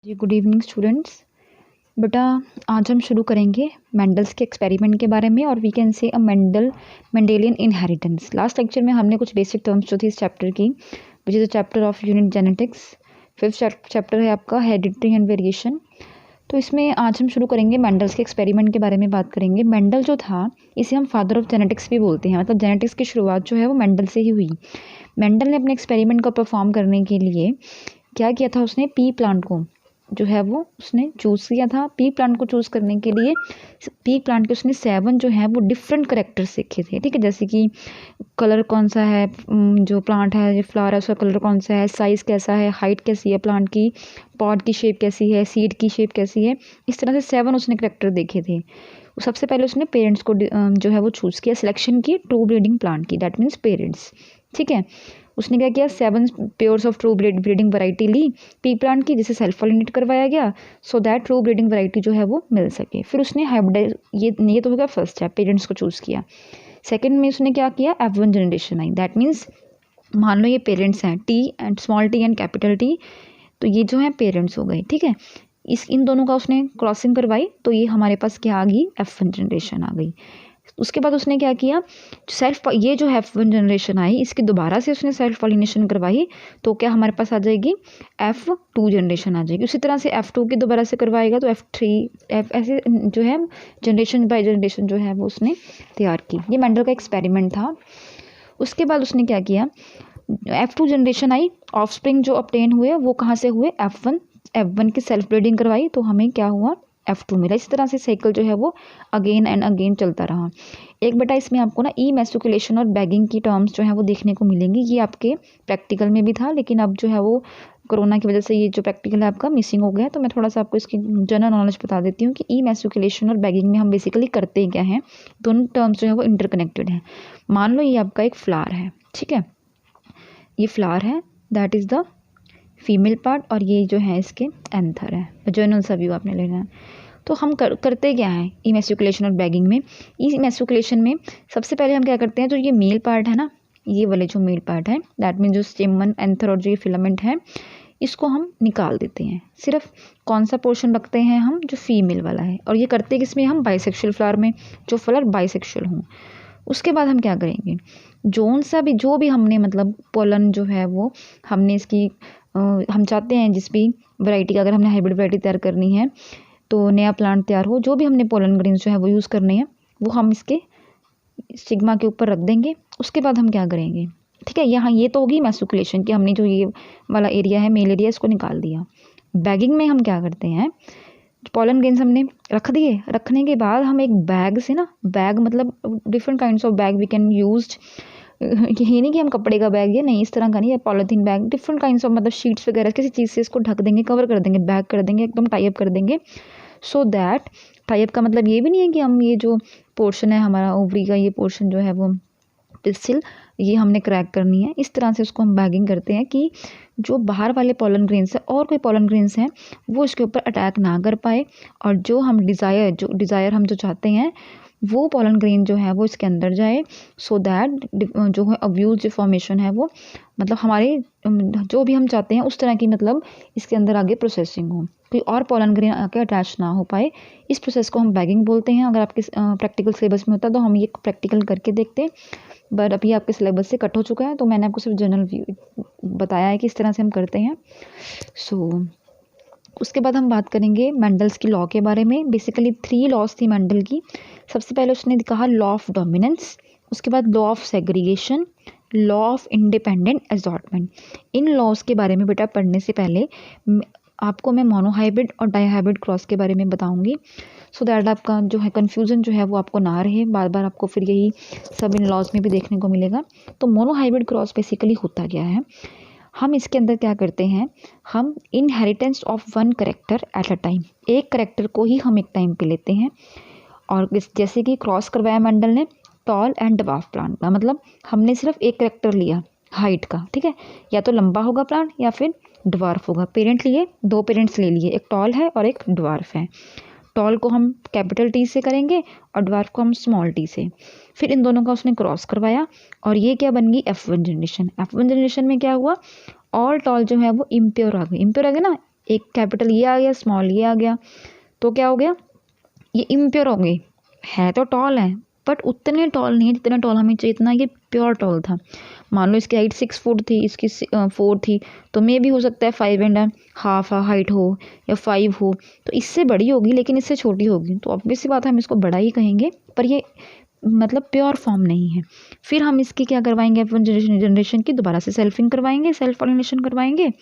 जी good evening students. बेटा आज हम शुरू करेंगे मेंडल्स के एक्सपेरिमेंट के बारे में और we can say a Mendelian inheritance. Last lecture में हमने कुछ बेसिक टर्म्स जो थी इस चैप्टर की, which is the chapter of unit genetics. Fifth chapter है आपका हेरिडिटी एंड वेरिएशन। तो इसमें आज हम शुरू करेंगे मेंडल्स के एक्सपेरिमेंट के बारे में बात करेंगे। मेंडल जो था इसे हम फादर ऑफ जेनेटिक्स भी बोलते हैं, मतलब जेनेटिक्स की शुरुआत जो है वो मेंडल से ही हुई। मेंडल ने अपने एक्सपेरिमेंट को परफॉर्म करने के लिए क्या किया था, उसने पी प्लांट को जो है वो उसने चूज़ किया था। पी प्लांट को चूज़ करने के लिए पी प्लांट के उसने 7 जो है वो डिफरेंट करेक्टर्स सीखे थे, ठीक है। जैसे कि कलर कौन सा है, जो प्लांट है, जो फ्लावर है उसका कलर कौन सा है, साइज़ कैसा है, हाइट कैसी है प्लांट की, पॉट की शेप कैसी है, सीड की शेप कैसी है। इस तरह से 7 उसने करेक्टर देखे थे। सबसे पहले उसने पेरेंट्स को जो है वो चूज़ किया, सिलेक्शन की ट्रू ब्रीडिंग प्लांट की, दैट मीन्स पेरेंट्स, ठीक है। उसने क्या किया, 7 pairs of true breeding variety ली पी प्लांट की, जिसे सेल्फ पॉलिनेट करवाया गया so that true breeding variety जो है वो मिल सके। फिर उसने हाइब्रिडाइज, ये तो हो गया फर्स्ट है, पेरेंट्स को चूज़ किया। सेकंड में उसने क्या किया, F1 generation I, that means मान लो ये पेरेंट्स हैं T and small T and capital T, तो ये जो है पेरेंट्स हो गए, ठीक है। इन दोनों का उसने क्रॉसिंग करवाई तो ये हमारे पास क्या आ गई, F1 जनरेशन आ गई। उसके बाद उसने क्या किया, ये जो F1 जनरेशन आई इसकी दोबारा से उसने सेल्फ पॉलिनेशन करवाई तो क्या हमारे पास आ जाएगी, F2 जनरेशन आ जाएगी। उसी तरह से F2 की दोबारा से करवाएगा तो F3 ऐसे जो है जनरेशन बाय जनरेशन जो है वो उसने तैयार की। ये मेंडल का एक्सपेरिमेंट था। उसके बाद उसने क्या किया, F2 जनरेशन आई, ऑफस्प्रिंग जो ऑब्टेन हुए वो कहाँ से हुए, F1 की सेल्फ ब्रीडिंग करवाई तो हमें क्या हुआ, F2 मिला। इस तरह से साइकिल जो है वो अगेन एंड अगेन चलता रहा। एक बेटा इसमें आपको ना इमैस्कुलेशन और बैगिंग की टर्म्स जो है वो देखने को मिलेंगी। ये आपके प्रैक्टिकल में भी था, लेकिन अब जो है वो कोरोना की वजह से ये जो प्रैक्टिकल है आपका मिसिंग हो गया है। तो मैं थोड़ा सा आपको इसकी जनरल नॉलेज बता देती हूँ कि इमैस्कुलेशन और बैगिंग में हम बेसिकली करते क्या हैं। दोनों टर्म्स जो है वो इंटरकनेक्टेड हैं। मान लो ये आपका एक फ्लावर है, ठीक है, ये फ्लावर है, that is the female part, और ये जो है इसके एंथर है, जनरल सा व्यू आपने लेना है। तो हम करते क्या हैं इमैस्कुलेशन और बैगिंग में। इमैस्कुलेशन में सबसे पहले हम क्या करते हैं, जो ये मेल पार्ट है ना, ये वाले जो मेल पार्ट है, दैट मीन जो स्टेमन एंथर और जो ये फिलामेंट है, इसको हम निकाल देते हैं। सिर्फ कौन सा पोर्शन रखते हैं हम, जो फीमेल वाला है। और ये करते किसमें हम, बाइसेक्सुअल फ्लावर में, जो फ्लावर बाइसेक्सुअल हों। उसके बाद हम क्या करेंगे, जो भी हमने मतलब पोलन जो है वो हमने इसकी हम चाहते हैं जिस भी वैरायटी का, अगर हमने हाइब्रिड वैरायटी तैयार करनी है तो नया प्लांट तैयार हो, जो भी हमने पोलन ग्रेन्स जो है वो यूज़ करने हैं वो हम इसके स्टिग्मा के ऊपर रख देंगे। उसके बाद हम क्या करेंगे, ठीक है, यहाँ ये तो होगी मैस्कुलेशन की, हमने जो ये वाला एरिया है मेल एरिया इसको निकाल दिया। बैगिंग में हम क्या करते हैं, पोलन ग्रेन्स हमने रख दिए, रखने के बाद हम एक बैग से ना, बैग मतलब different kinds of bag we can use, ये नहीं कि हम कपड़े का बैग, ये नहीं, इस तरह का नहीं है, polythene bag, different kinds of मतलब शीट्स वगैरह किसी चीज़ से इसको ढक देंगे, कवर कर देंगे, बैग कर देंगे, एकदम टाइप कर देंगे। सो दैट टाइप का मतलब ये भी नहीं है कि हम ये जो पोर्शन है हमारा ओवरी का, ये पोर्शन जो है वो पिस्टिल, ये हमने क्रैक करनी है। इस तरह से उसको हम बैगिंग करते हैं कि जो बाहर वाले पोलन ग्रेन्स है और कोई पोलन ग्रेन्स हैं वो इसके ऊपर अटैक ना कर पाए, और जो हम डिज़ायर हम जो चाहते हैं वो पोलन ग्रेन जो है वो इसके अंदर जाए, सो दैट जो है अब्यूज फॉर्मेशन है वो मतलब हमारे जो भी हम चाहते हैं उस तरह की मतलब इसके अंदर आगे प्रोसेसिंग हो, कोई और पोलन ग्रेन आके अटैच ना हो पाए। इस प्रोसेस को हम बैगिंग बोलते हैं। अगर आपके प्रैक्टिकल सिलेबस में होता तो हम ये प्रैक्टिकल करके देखते, बट अभी आपके सिलेबस से कट हो चुका है, तो मैंने आपको सिर्फ जनरल व्यू बताया है कि इस तरह से हम करते हैं। सो उसके बाद हम बात करेंगे मेंडल्स की लॉ के बारे में। बेसिकली 3 लॉज थी मेंडल की। सबसे पहले उसने कहा लॉ ऑफ डोमिनेंस, उसके बाद law of segregation, law of independent assortment. इन लॉज के बारे में बेटा पढ़ने से पहले आपको मैं मोनोहाइब्रिड और डाईहाइब्रिड क्रॉस के बारे में बताऊंगी, सो दैट आपका जो है कन्फ्यूज़न जो है वो आपको ना रहे, बार बार आपको फिर यही सब इन लॉज में भी देखने को मिलेगा। तो मोनोहाइब्रिड क्रॉस बेसिकली होता क्या है, हम इसके अंदर क्या करते हैं, हम inheritance of one character at a time, एक करेक्टर को ही हम एक टाइम पे लेते हैं। और जैसे कि क्रॉस करवाया मेंडल ने टॉल एंड डवार्फ प्लांट का, मतलब हमने सिर्फ एक करेक्टर लिया हाइट का, ठीक है, या तो लंबा होगा प्लांट या फिर डवार्फ होगा। पेरेंट लिए, 2 पेरेंट्स ले लिए, एक टॉल है और एक डवार्फ है। टॉल को हम कैपिटल टी से करेंगे और डवार्फ को हम स्मॉल टी से। फिर इन दोनों का उसने क्रॉस करवाया और ये क्या बन गई, F1 जनरेशन। F1 जनरेशन में क्या हुआ, ऑल टॉल जो है वो इम्प्योर आ गए। इम्प्योर आ गए ना, एक कैपिटल ये आ गया, स्मॉल ये आ गया, तो क्या हो गया, ये इम्प्योर हो गए। है तो टॉल है बट उतने टॉल नहीं है जितना टॉल हमें चाहिए, इतना ये प्योर टॉल था। मान लो इसकी हाइट 6 फुट थी, इसकी 4 थी, तो मे भी हो सकता है 5.5 हाइट हो या 5 हो, तो इससे बड़ी होगी लेकिन इससे छोटी होगी, तो ऑब्वियस सी बात है हम इसको बड़ा ही कहेंगे, पर ये मतलब प्योर फॉर्म नहीं है। फिर हम इसकी क्या करवाएंगे, अपन जनरेशन की दोबारा से सेल्फिंग करवाएंगे, सेल्फ पॉलिनेशन करवाएंगे,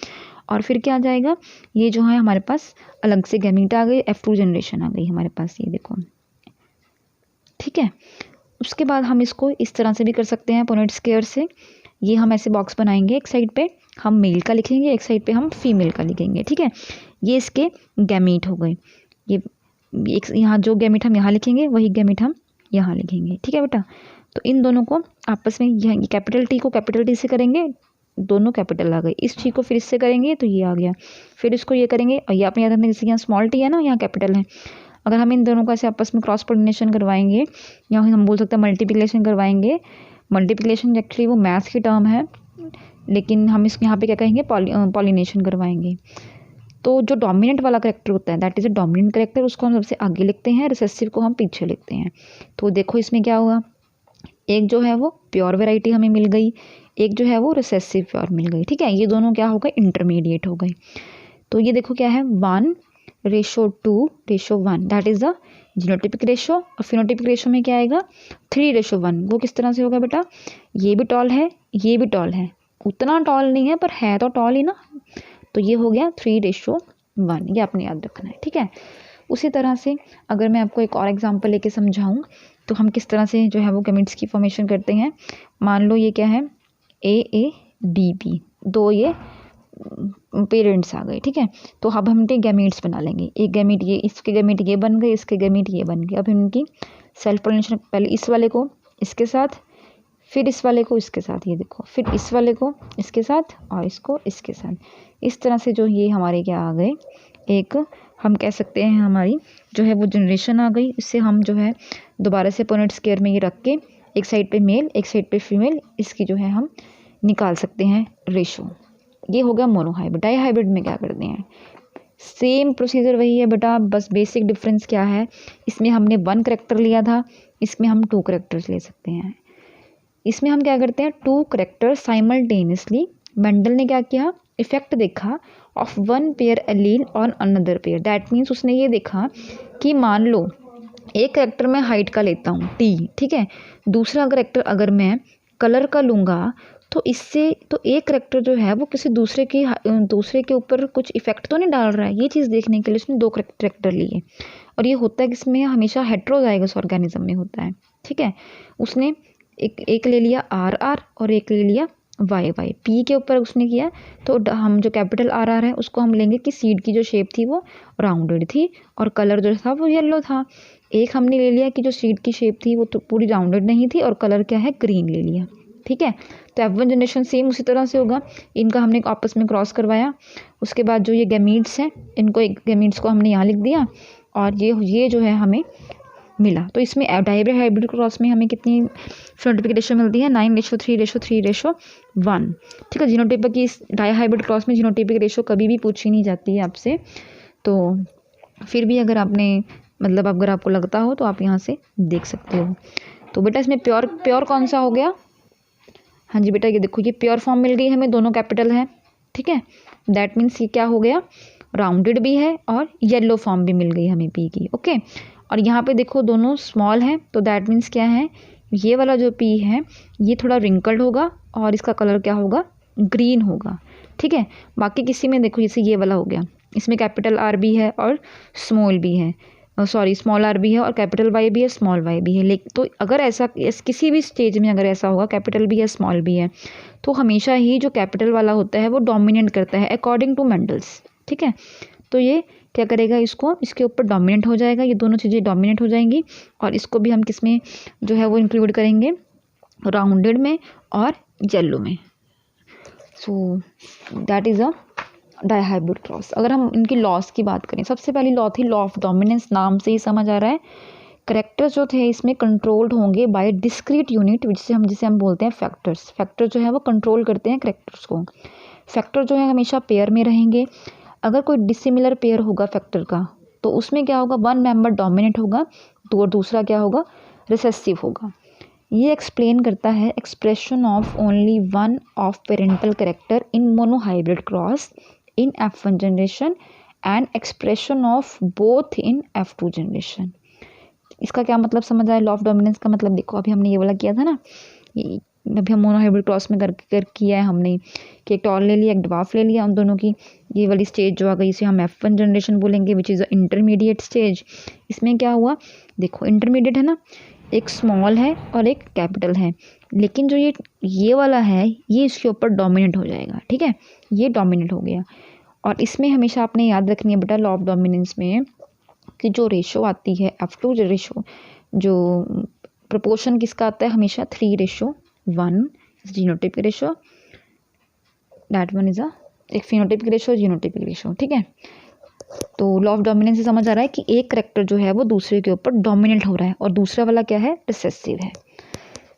और फिर क्या आ जाएगा, ये जो है हमारे पास अलग से गैमीट आ गई, F2 जनरेशन आ गई हमारे पास, ये देखो, ठीक है। उसके बाद हम इसको इस तरह से भी कर सकते हैं पुनेट स्क्वायर से। ये हम ऐसे बॉक्स बनाएंगे, एक साइड पे हम मेल का लिखेंगे, एक साइड पे हम फीमेल का लिखेंगे, ठीक है। ये इसके गैमीट हो गए, ये एक यहाँ जो गैमीट हम यहाँ लिखेंगे वही गैमीट हम यहाँ लिखेंगे, ठीक है बेटा। तो इन दोनों को आपस में ये कैपिटल टी को कैपिटल टी से करेंगे, दोनों कैपिटल आ गए, इस टी को फिर इससे करेंगे तो ये आ गया, फिर इसको ये करेंगे, और ये अपने याद रखना जैसे यहाँ स्मॉल टी है ना, यहाँ कैपिटल है, अगर हम इन दोनों को ऐसे आपस में क्रॉस पोलिनेशन करवाएंगे, या हम बोल सकते हैं मल्टीप्लिकेशन करवाएंगे। मल्टीप्लिकेशन एक्चुअली वो मैथ्स की टर्म है, लेकिन हम इस यहाँ पे क्या कहेंगे, पॉलिनेशन करवाएंगे। तो जो डोमिनेंट वाला करेक्टर होता है, that is a dominant character, उसको हम सबसे आगे लिखते हैं, रिसेसिव को हम पीछे लिखते हैं। तो देखो इसमें क्या हुआ, एक जो है वो प्योर वेराइटी हमें मिल गई, एक जो है वो रिसेसिव प्योर मिल गई, ठीक है। ये दोनों क्या हो गए, इंटरमीडिएट हो गए। तो ये देखो क्या है, 1:2:1, that is the genotypic ratio. और फिनोटिपिक रेशो में क्या आएगा, 3:1। वो किस तरह से होगा बेटा, ये भी टॉल है, ये भी टॉल है, उतना टॉल नहीं है पर है तो टॉल ही ना, तो ये हो गया 3:1, ये आपने याद रखना है, ठीक है। उसी तरह से अगर मैं आपको एक और एग्जांपल लेके समझाऊं तो हम किस तरह से जो है वो गैमीट्स की फॉर्मेशन करते हैं। मान लो ये क्या है, AADB, दो ये पेरेंट्स आ गए, ठीक है। तो अब हम गैमीट्स बना लेंगे, एक गैमीट ये, इसके गैमीट ये बन गए, इसके गैमीट ये बन गए। अब इनकी सेल्फ पॉलिनेशन, पहले इस वाले को इसके साथ, फिर इस वाले को इसके साथ, ये देखो, फिर इस वाले को इसके साथ और इसको इसके साथ, इस तरह से जो ये हमारे क्या आ गए, एक हम कह सकते हैं हमारी जो है वो जनरेशन आ गई। इससे हम जो है दोबारा से पुनेट स्क्वायर में ये रख के एक साइड पे मेल एक साइड पे फीमेल, इसकी जो है हम निकाल सकते हैं रेशो। ये हो गया मोनोहाइब्रिड। डाईहाइब्रिड में क्या करते हैं, सेम प्रोसीजर वही है बेटा, बस बेसिक डिफरेंस क्या है, इसमें हमने 1 करेक्टर लिया था, इसमें हम 2 करेक्टर्स ले सकते हैं। इसमें हम क्या करते हैं, 2 करेक्टर साइमल्टेनियसली। मेंडल ने क्या किया, इफेक्ट देखा of 1 pair allele on another pair, that means उसने ये देखा कि मान लो एक करेक्टर मैं हाइट का लेता हूँ T, ठीक है, दूसरा करेक्टर अगर मैं कलर का लूँगा तो इससे तो एक करेक्टर जो है वो किसी दूसरे के ऊपर कुछ इफेक्ट तो नहीं डाल रहा है। ये चीज़ देखने के लिए उसने 2 करेक्टर लिए, और ये होता है किसमें, हमेशा हेट्रोजाइगस ऑर्गेनिज्म में होता है, ठीक है। उसने एक ले लिया RR और एक ले लिया YY, P के ऊपर उसने किया, तो हम जो कैपिटल RR है उसको हम लेंगे कि सीड की जो शेप थी वो राउंडेड थी और कलर जो था वो येलो था। एक हमने ले लिया कि जो सीड की शेप थी वो तो पूरी राउंडेड नहीं थी और कलर क्या है, ग्रीन ले लिया, ठीक है। तो F1 जनरेशन सेम उसी तरह से होगा, इनका हमने आपस में क्रॉस करवाया। उसके बाद जो ये गैमीट्स हैं, इनको एक गैमीट्स को हमने यहाँ लिख दिया, और ये जो है हमें मिला। तो इसमें डाईहाइब्रिड क्रॉस में हमें कितनी फिनोटाइपिक रेशो मिलती है, 9:3:3:1, ठीक है। जीनोटाइपिक की इस डाईहाइब्रिड क्रॉस में जीनोटाइपिक रेशो कभी भी पूछी नहीं जाती है आपसे, तो फिर भी अगर आपने मतलब अगर आपको लगता हो तो आप यहाँ से देख सकते हो। तो बेटा इसमें प्योर कौन सा हो गया, हाँ जी बेटा ये देखो, ये प्योर फॉर्म मिल गई हमें, दोनों कैपिटल है, ठीक है। दैट मीन्स ये क्या हो गया, राउंडेड भी है और येलो फॉर्म भी मिल गई हमें P की, ओके। और यहाँ पे देखो दोनों स्मॉल हैं, तो दैट मीन्स क्या है, ये वाला जो P है ये थोड़ा रिंकल्ड होगा और इसका कलर क्या होगा, ग्रीन होगा, ठीक है। बाकी किसी में देखो जैसे ये वाला हो गया, इसमें कैपिटल R भी है और स्मॉल भी है, स्मॉल R भी है और कैपिटल Y भी है, स्मॉल y भी है। लेकिन तो अगर ऐसा किसी भी स्टेज में अगर ऐसा होगा, कैपिटल भी है स्मॉल भी है, तो हमेशा ही जो कैपिटल वाला होता है वो डोमिनेट करता है अकॉर्डिंग टू मेंडल्स, ठीक है। तो ये क्या करेगा, इसको इसके ऊपर डोमिनेट हो जाएगा, ये दोनों चीज़ें डोमिनेट हो जाएंगी, और इसको भी हम किस में जो है वो इंक्लूड करेंगे, राउंडेड में और येलो में। So that is a dihybrid cross. अगर हम इनकी लॉस की बात करें, सबसे पहली लॉ थी लॉ ऑफ डोमिनेंस, नाम से ही समझ आ रहा है, करेक्टर्स जो थे इसमें कंट्रोल्ड होंगे बाय डिस्क्रीट यूनिट, जिसे हम बोलते हैं फैक्टर्स। फैक्टर जो है वो कंट्रोल करते हैं करेक्टर्स को। फैक्टर जो है हमेशा पेयर में रहेंगे, अगर कोई डिसिमिलर पेयर होगा फैक्टर का तो उसमें क्या होगा, वन मेंबर डोमिनेंट होगा तो और दूसरा क्या होगा, रिसेसिव होगा। ये एक्सप्लेन करता है expression of only one of parental character in monohybrid cross in F1 generation and expression of both in F2 generation. इसका क्या मतलब समझ आया? लॉ ऑफ डोमिनेंस का मतलब देखो, अभी हमने ये वाला किया था ना, अभी हम मोनोहाइब्रिड क्रॉस में कर किया है हमने कि एक टॉल ले लिया एक ड्वार्फ ले लिया, उन दोनों की ये वाली स्टेज जो आ गई इसे हम F1 जनरेशन बोलेंगे which is a intermediate stage. इसमें क्या हुआ देखो, इंटरमीडिएट है ना, एक स्मॉल है और एक कैपिटल है, लेकिन जो ये वाला है ये इसके ऊपर डोमिनेट हो जाएगा, ठीक है, ये डोमिनेट हो गया। और इसमें हमेशा आपने याद रखनी है बेटा लॉ ऑफ डोमिनेंस में कि जो रेशो आती है F2 जो रेशो, जो प्रोपोर्शन किसका आता है हमेशा 3:1 genotypic ratio, that one is एक फिनोटाइपिक रेशो जीनोटाइपिक रेशो, ठीक है। तो लॉ ऑफ डोमिनेंस से समझ आ रहा है कि एक करेक्टर जो है वो दूसरे के ऊपर डोमिनेट हो रहा है और दूसरा वाला क्या है, रिसेसिव है।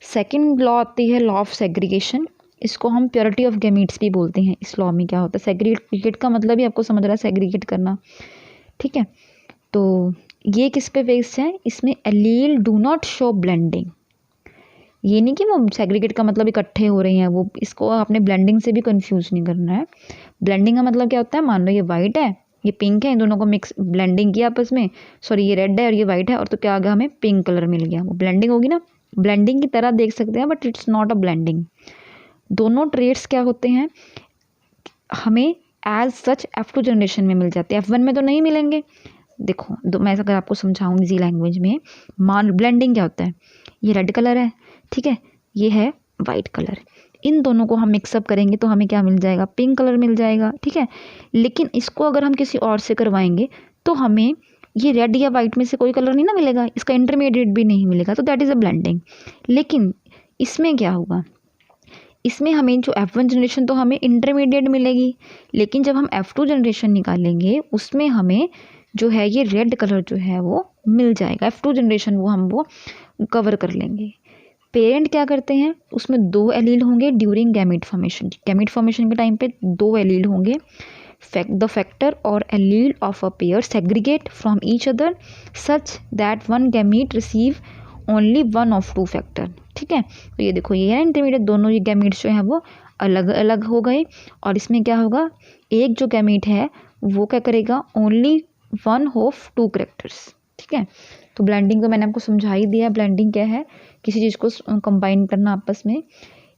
सेकंड लॉ आती है लॉ ऑफ सेग्रीगेशन, इसको हम प्योरिटी ऑफ गैमीट्स भी बोलते हैं। इस लॉ में क्या होता है, सेग्रीगेट का मतलब ही आपको समझ रहा है, सेग्रीगेट करना, ठीक है। तो ये किस पे बेस्ड है, इसमें allele do not show blending, ये नहीं कि वो सेग्रीगेट का मतलब इकट्ठे हो रहे हैं, वो इसको आपने ब्लेंडिंग से भी कंफ्यूज नहीं करना है। ब्लेंडिंग का मतलब क्या होता है, मान लो ये वाइट है ये पिंक है, इन दोनों को मिक्स ब्लेंडिंग किया आपस में, सॉरी ये रेड है और ये वाइट है, और तो क्या आ गया हमें पिंक कलर मिल गया, वो ब्लेंडिंग होगी ना। ब्लेंडिंग की तरह देख सकते हैं but it's not a blending. दोनों ट्रेड्स क्या होते हैं हमें एज सच F2 जनरेशन में मिल जाते हैं, F1 में तो नहीं मिलेंगे। देखो मैं अगर आपको समझाऊँ इजी लैंग्वेज में, मान ब्लेंडिंग क्या होता है, ये रेड कलर है, ठीक है, ये है वाइट कलर, इन दोनों को हम मिक्सअप करेंगे तो हमें क्या मिल जाएगा, पिंक कलर मिल जाएगा, ठीक है। लेकिन इसको अगर हम किसी और से करवाएंगे तो हमें ये रेड या वाइट में से कोई कलर नहीं ना मिलेगा, इसका इंटरमीडिएट भी नहीं मिलेगा, तो दैट इज़ अ ब्लेंडिंग। लेकिन इसमें क्या होगा, इसमें हमें जो F1 जनरेशन तो हमें इंटरमीडिएट मिलेगी, लेकिन जब हम F2 जनरेशन निकालेंगे उसमें हमें जो है ये रेड कलर जो है वो मिल जाएगा, F2 जनरेशन वो कवर कर लेंगे। पेरेंट क्या करते हैं, उसमें 2 एलील होंगे during gamete formation, gamete formation के टाइम पे 2 एलील होंगे। द फैक्टर और allele of a pair segregate from each other such that one gamete receive only one of 2 factor, ठीक है। तो ये देखो ये है इंटरमीडिएट, दोनों ये गैमीट्स जो हैं वो अलग अलग हो गए, और इसमें क्या होगा, एक जो गैमीट है वो क्या करेगा, ओनली वन ऑफ 2 करेक्टर्स, ठीक है। तो ब्लेंडिंग तो मैंने आपको समझा ही दिया, ब्लेंडिंग क्या है, किसी चीज़ को कंबाइन करना आपस में।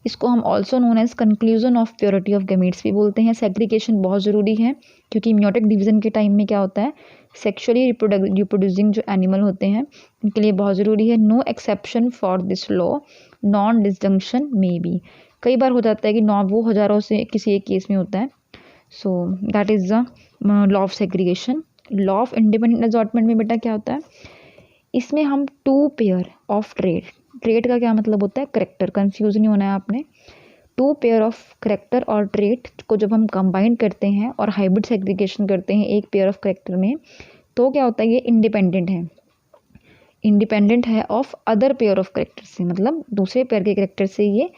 इसको हम also known as conclusion of purity of gametes भी बोलते हैं। सेग्रीगेशन बहुत ज़रूरी है क्योंकि म्योटिक डिवीजन के टाइम में क्या होता है, सेक्सुअली रिप्रोड्यूसिंग जो एनिमल होते हैं उनके लिए बहुत ज़रूरी है। No exception for this law, non disjunction में बी, कई बार हो जाता है कि वो हज़ारों से किसी एक केस में होता है। So that is the law of segregation. Law of independent allotment में बेटा क्या होता है, इसमें हम 2 पेयर ऑफ ट्रेड का क्या मतलब होता है, करेक्टर, कंफ्यूज नहीं होना है आपने। 2 पेयर ऑफ करेक्टर और ट्रेड को जब हम कंबाइन करते हैं और हाइब्रिड सेग्रीगेशन करते हैं एक पेयर ऑफ करेक्टर में, तो क्या होता है, ये इंडिपेंडेंट है of other pair of character से, मतलब दूसरे पेयर के करेक्टर से ये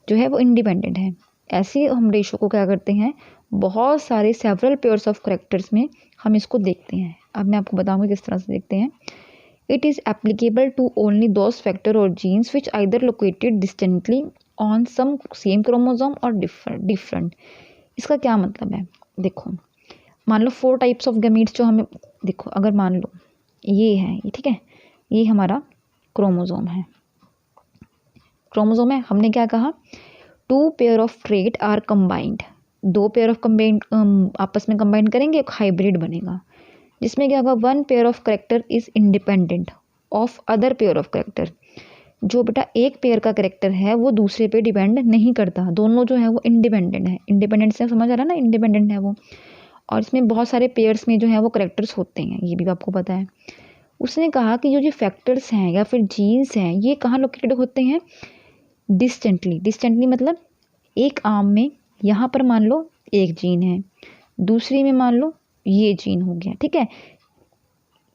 जो है वो इंडिपेंडेंट है। ऐसे हम रेशो को क्या करते हैं, बहुत सारे सेवरल पेयर्स ऑफ करेक्टर्स में हम इसको देखते हैं। अब मैं आपको बताऊंगी किस तरह से देखते हैं। It is applicable to only those factor or genes which either located distantly on some same chromosome or different। इसका क्या मतलब है, देखो मान लो 4 टाइप्स ऑफ गैमीट्स जो हमें, देखो अगर मान लो ये है, ये ठीक है, ये हमारा क्रोमोसोम है, हमने क्या कहा, 2 pair of trait are combined, 2 pair of combined आपस में कंबाइन करेंगे, एक हाइब्रिड बनेगा जिसमें क्या होगा, 1 pair of character is independent of other pair of character. जो बेटा एक पेयर का करेक्टर है वो दूसरे पे डिपेंड नहीं करता, दोनों जो है वो इंडिपेंडेंट है। इंडिपेंडेंट से समझ आ रहा है ना, इंडिपेंडेंट है वो। और इसमें बहुत सारे पेयर्स में जो है वो करेक्टर्स होते हैं, ये भी आपको पता है। उसने कहा कि जो फैक्टर्स हैं या फिर जीन्स हैं ये कहाँ लोकेटेड होते हैं, डिस्टेंटली मतलब एक आर्म में यहाँ पर मान लो एक जीन है, दूसरी में मान लो ये जीन हो गया, ठीक है।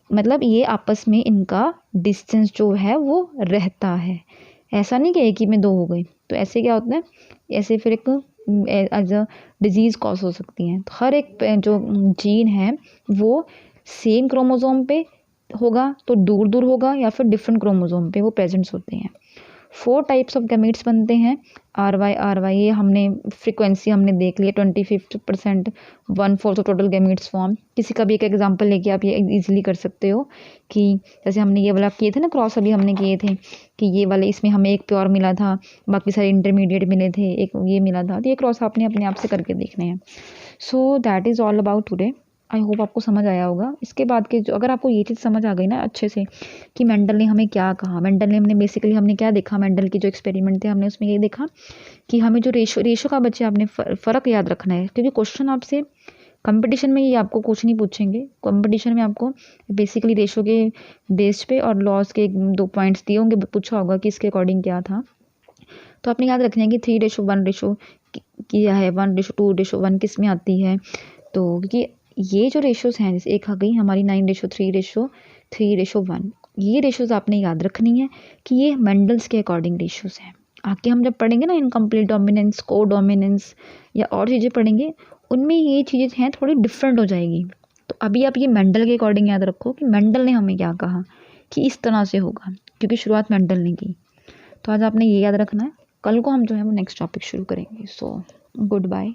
मतलब ये आपस में इनका डिस्टेंस जो है वो रहता है, ऐसा नहीं कि एक ही में 2 हो गए। तो ऐसे क्या होता है, ऐसे फिर एक एज अ डिजीज़ कॉज हो सकती हैं। तो हर एक जो जीन है वो सेम क्रोमोसोम पे होगा तो दूर दूर होगा, या फिर डिफरेंट क्रोमोसोम पे वो प्रेजेंट्स होते हैं। 4 टाइप्स ऑफ गैमेट्स बनते हैं, RY ये हमने फ्रीक्वेंसी हमने देख लिया, 25% 1/4 टोटल गैमेट्स फॉर्म। किसी का भी एक एग्जांपल लेके आप ये इजीली कर सकते हो कि जैसे हमने ये वाला किए थे ना, क्रॉस अभी हमने किए थे कि ये वाले इसमें हमें एक प्योर मिला था, बाकी सारे इंटरमीडिएट मिले थे, एक ये मिला था। तो ये क्रॉस आपने अपने आप से करके देखने हैं। So that is all about today. I hope आपको समझ आया होगा। इसके बाद के जो, अगर आपको ये चीज़ समझ आ गई ना अच्छे से कि मेंडल ने हमें क्या कहा, मेंडल ने हमने बेसिकली हमने क्या देखा, मेंडल की जो एक्सपेरिमेंट थे हमने उसमें ये देखा कि हमें जो रेशो का बच्चे आपने फ़र्क याद रखना है, क्योंकि क्वेश्चन आपसे कंपटीशन में ये आपको कुछ नहीं पूछेंगे। कंपटीशन में आपको बेसिकली रेशो के बेस पे और लॉस के 2 पॉइंट्स दिए होंगे, पूछा होगा कि इसके अकॉर्डिंग क्या था। तो आपने याद रखना है कि 3:1 रेशो किया है, 1:2:1 किस में आती है। तो क्योंकि ये जो रेशोज़ हैं, जैसे एक आ गई हमारी 9:3:1, ये रेशोज़ आपने याद रखनी है कि ये मेंडल्स के अकॉर्डिंग रेशोज़ हैं। आगे हम जब पढ़ेंगे ना इनकम्प्लीट डोमिनेंस, को डोमिनेंस या और चीज़ें पढ़ेंगे, उनमें ये चीज़ें हैं थोड़ी डिफरेंट हो जाएगी। तो अभी आप ये मेंडल के अकॉर्डिंग याद रखो कि मेंडल ने हमें क्या कहा कि इस तरह से होगा, क्योंकि शुरुआत मेंडल ने की। तो आज आपने ये याद रखना है। कल को हम जो है वो नेक्स्ट टॉपिक शुरू करेंगे। So good bye.